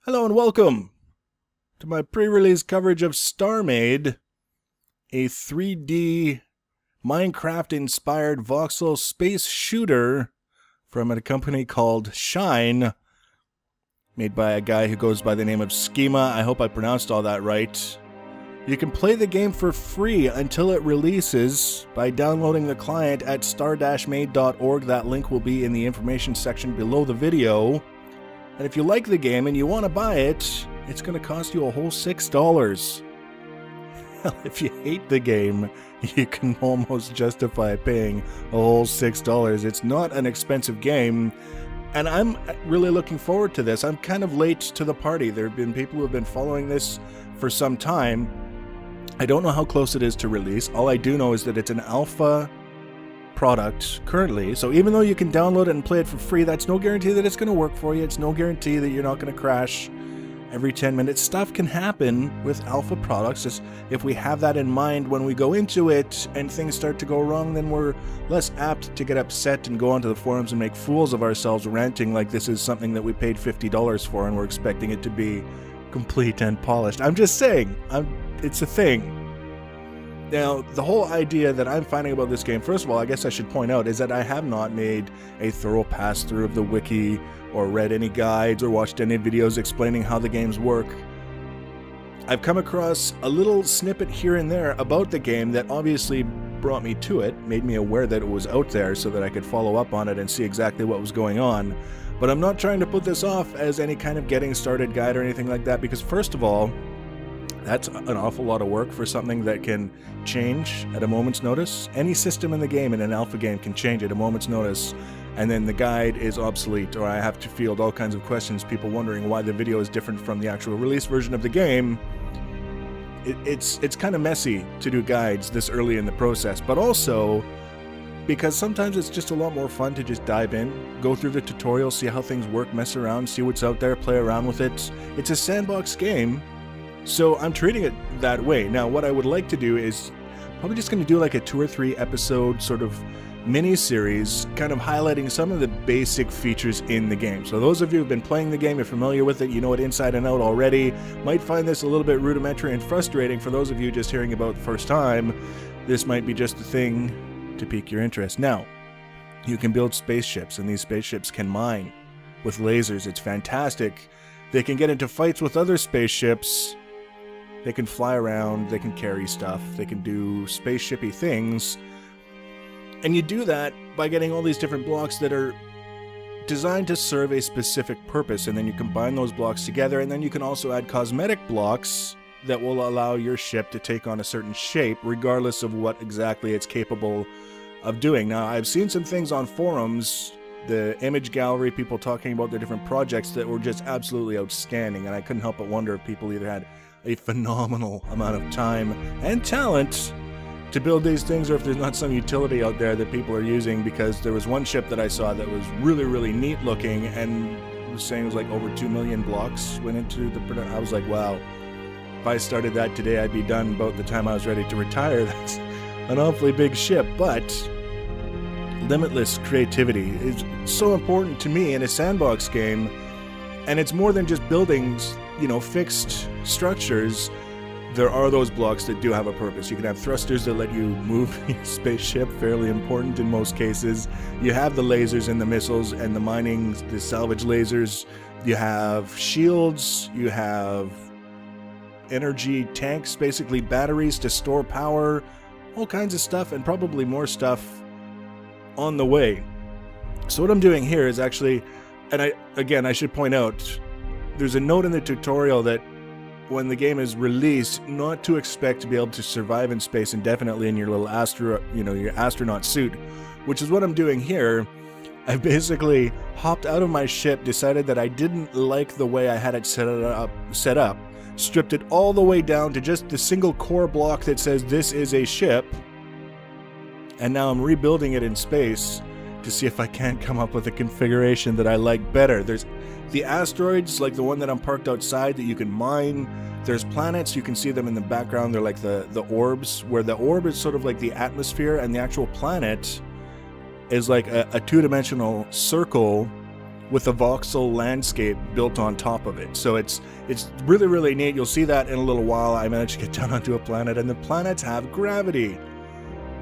Hello and welcome to my pre-release coverage of StarMade, a 3D Minecraft-inspired voxel space shooter from a company called Shine, made by a guy who goes by the name of Schema. I hope I pronounced all that right. You can play the game for free until it releases by downloading the client at star-made.org. That link will be in the information section below the video. And if you like the game and you want to buy it, it's going to cost you a whole $6. Hell, if you hate the game, you can almost justify paying a whole $6. It's not an expensive game, and I'm really looking forward to this. I'm kind of late to the party. There have been people who have been following this for some time. I don't know how close it is to release. All I do know is that it's an alpha product currently, so even though you can download it and play it for free, that's no guarantee that it's going to work for you. It's no guarantee that you're not going to crash every 10 minutes. Stuff can happen with alpha products. Just if we have that in mind when we go into it and things start to go wrong, then we're less apt to get upset and go onto the forums and make fools of ourselves ranting like this is something that we paid $50 for and we're expecting it to be complete and polished. I'm just saying, it's a thing. Now, the whole idea that I'm finding about this game, first of all, I guess I should point out, is that I have not made a thorough pass-through of the wiki or read any guides or watched any videos explaining how the games work. I've come across a little snippet here and there about the game that obviously brought me to it, made me aware that it was out there so that I could follow up on it and see exactly what was going on. But I'm not trying to put this off as any kind of getting started guide or anything like that, because first of all, that's an awful lot of work for something that can change at a moment's notice. Any system in the game, in an alpha game, can change at a moment's notice, and then the guide is obsolete, or I have to field all kinds of questions, people wondering why the video is different from the actual release version of the game. It's kind of messy to do guides this early in the process, but also because sometimes it's just a lot more fun to just dive in, go through the tutorial, see how things work, mess around, see what's out there, play around with it. It's a sandbox game. So I'm treating it that way. Now, what I would like to do is probably just going to do like a 2 or 3 episode sort of mini-series, kind of highlighting some of the basic features in the game. So those of you who've been playing the game, you're familiar with it, you know it inside and out already, might find this a little bit rudimentary and frustrating. For those of you just hearing about it the first time, this might be just the thing to pique your interest. Now, you can build spaceships, and these spaceships can mine with lasers. It's fantastic. They can get into fights with other spaceships. They can fly around, they can carry stuff, they can do spaceshipy things. And you do that by getting all these different blocks that are designed to serve a specific purpose, and then you combine those blocks together, and then you can also add cosmetic blocks that will allow your ship to take on a certain shape, regardless of what exactly it's capable of doing. Now, I've seen some things on forums, the image gallery, people talking about their different projects that were just absolutely outstanding, and I couldn't help but wonder if people either had a phenomenal amount of time and talent to build these things, or if there's not some utility out there that people are using, because there was one ship that I saw that was really, really neat looking and was saying it was like over 2 million blocks went into the production. I was like, wow, if I started that today, I'd be done about the time I was ready to retire. That's an awfully big ship, but limitless creativity is so important to me in a sandbox game, and it's more than just buildings, you know, fixed structures. There are those blocks that do have a purpose. You can have thrusters that let you move your spaceship, fairly important in most cases. You have the lasers and the missiles and the mining, the salvage lasers. You have shields, you have energy tanks, basically batteries to store power, all kinds of stuff, and probably more stuff on the way. So what I'm doing here is actually, and I should point out, there's a note in the tutorial that when the game is released, not to expect to be able to survive in space indefinitely in your little your astronaut suit, which is what I'm doing here. I basically hopped out of my ship, decided that I didn't like the way I had it set up, stripped it all the way down to just the single core block that says this is a ship, and now I'm rebuilding it in space to see if I can't come up with a configuration that I like better. There's the asteroids, like the one that I'm parked outside, that you can mine. There's planets, you can see them in the background. They're like the orbs, where the orb is sort of like the atmosphere, and the actual planet is like a two-dimensional circle with a voxel landscape built on top of it. So it's really, really neat. You'll see that in a little while. I managed to get down onto a planet, and the planets have gravity,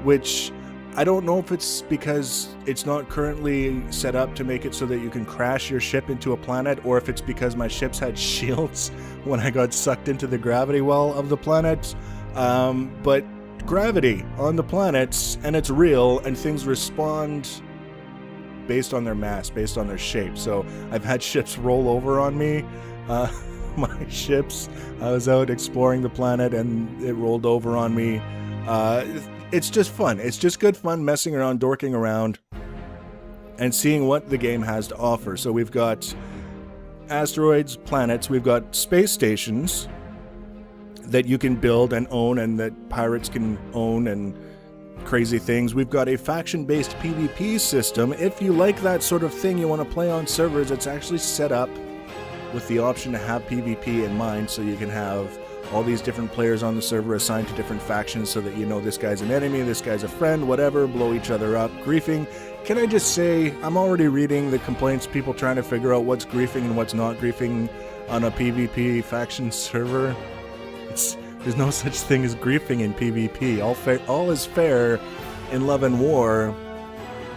which I don't know if it's because it's not currently set up to make it so that you can crash your ship into a planet, or if it's because my ships had shields when I got sucked into the gravity well of the planet. But gravity on the planets, and it's real, and things respond based on their mass, based on their shape. So I've had ships roll over on me. My ships, I was out exploring the planet and it rolled over on me. It's just fun. It's just good fun messing around, dorking around, and seeing what the game has to offer. So we've got asteroids, planets, we've got space stations that you can build and own, and that pirates can own, and crazy things. We've got a faction-based PvP system. If you like that sort of thing, you want to play on servers, it's actually set up with the option to have PvP in mind, so you can have all these different players on the server assigned to different factions so that you know this guy's an enemy, this guy's a friend, whatever, blow each other up. Griefing, can I just say, I'm already reading the complaints, people trying to figure out what's griefing and what's not griefing on a PvP faction server. There's no such thing as griefing in PvP. All is fair in love and war.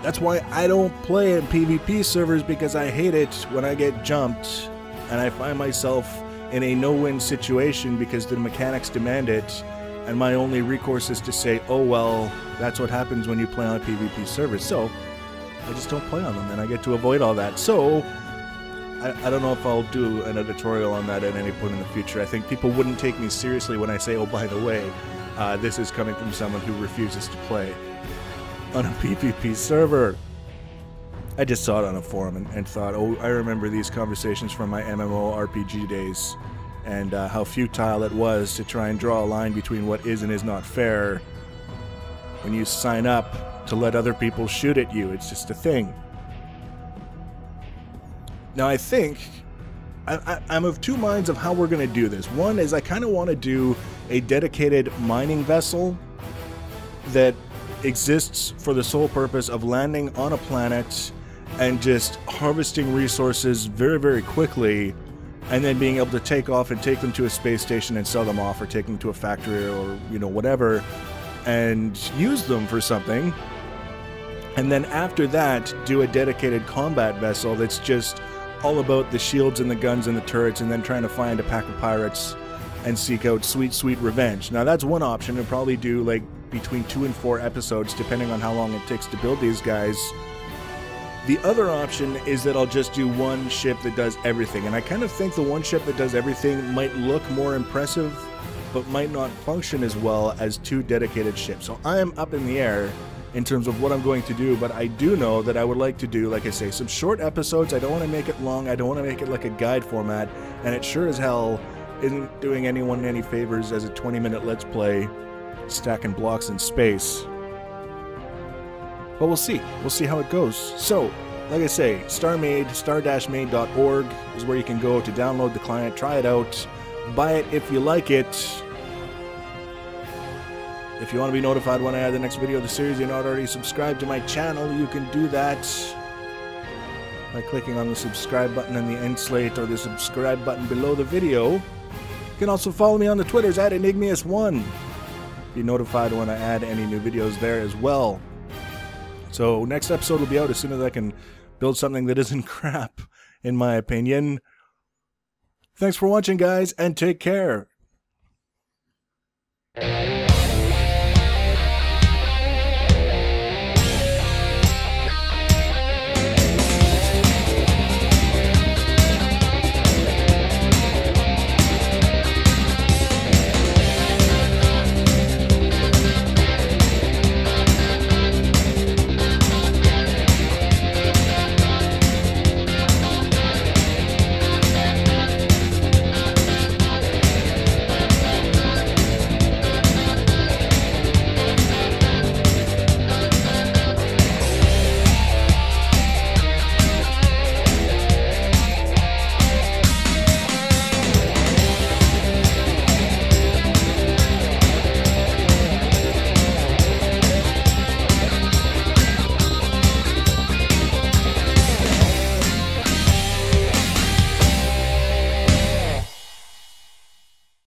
That's why I don't play in PvP servers, because I hate it when I get jumped and I find myself in a no-win situation because the mechanics demand it, and my only recourse is to say, oh well, that's what happens when you play on PvP servers. So I just don't play on them, and I get to avoid all that. So I don't know if I'll do an editorial on that at any point in the future. I think people wouldn't take me seriously when I say, oh, by the way, this is coming from someone who refuses to play on a PvP server. I just saw it on a forum and thought, oh, I remember these conversations from my MMORPG days, and how futile it was to try and draw a line between what is and is not fair when you sign up to let other people shoot at you. It's just a thing. Now, I think I'm of two minds of how we're going to do this. One is I kind of want to do a dedicated mining vessel that exists for the sole purpose of landing on a planet and just harvesting resources very, very quickly, and then being able to take off and take them to a space station and sell them off, or take them to a factory, or, you know, whatever, and use them for something. And then after that, do a dedicated combat vessel that's just all about the shields and the guns and the turrets, and then trying to find a pack of pirates and seek out sweet, sweet revenge. Now, that's one option. It'll probably do like between 2 and 4 episodes, depending on how long it takes to build these guys. The other option is that I'll just do one ship that does everything, and I kind of think the one ship that does everything might look more impressive, but might not function as well as 2 dedicated ships. So I am up in the air in terms of what I'm going to do, but I do know that I would like to do, like I say, some short episodes. I don't want to make it long, I don't want to make it like a guide format, and it sure as hell isn't doing anyone any favors as a 20-minute Let's Play stacking blocks in space. But we'll see how it goes. So, like I say, StarMade, star-made.org is where you can go to download the client, try it out, buy it if you like it. If you want to be notified when I add the next video of the series, you're not already subscribed to my channel, you can do that by clicking on the subscribe button in the end slate, or the subscribe button below the video. You can also follow me on the Twitters at Enigmius1. Be notified when I add any new videos there as well. So next episode will be out as soon as I can build something that isn't crap, in my opinion. Thanks for watching, guys, and take care.